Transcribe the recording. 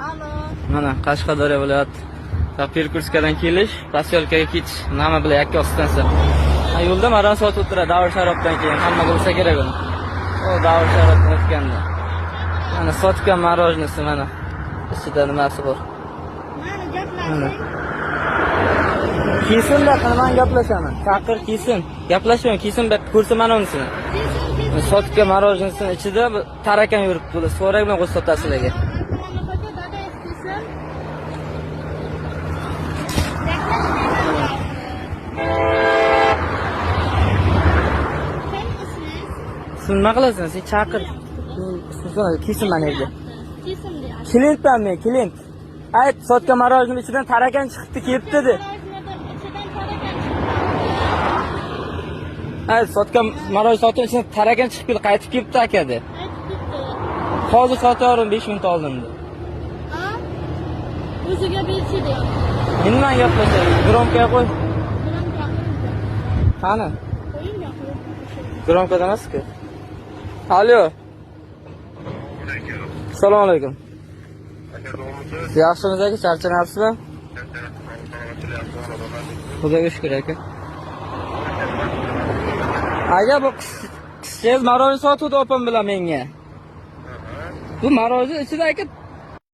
Alo. Mana Qashqadaryo viloyati Pirkurskadan kelish, posyolkaga ketish, nima bilan yakka ostansa. Yo'lda maran sotib o'tiradi, Davr Sharobdan keyin hamma bilsa kerak uni. O Davr Sharobdan o'tganda. Mana sotgan marojnisi mana. Ichida nimasi bor? Mana gaplashing. Kiysin-da, qilman gaplashaman. Chaqir kiysin. Gaplashmang, kiysin, ko'rsa mana unisini. Sotgan marojnisini ichida tarakan yuribdi. So'rak bilan qo'yib sotasiz sizlarga. Sen nima qilasan? Sen chaqir. Kiysin mana yerda. Kiysin deyapti. Kliyentman men, kliyent. Ayt, sotgan marojning ichidan tarakan chiqibdi, kelibdi dedi. Ayt, sotgan maroj sotib ichidan tarakan chiqib keldi, qaytib kelibdi aka dedi. Hozir sotaverim 5 minut oldin dedi. Ha? O'ziga berchi deyapti. Men bilan gaplashaman. Gromkaga qo'y. Qani? Qo'ying gapirib. Gromkada emas-ku. Alo. Assalomu alaykum. Yaxshimisiz aka, charchanapsizmi? Xudoga shukr aka. Aka bu qizchangiz maroj sotuvdi opam bilan menga. Bu marojning ichida aka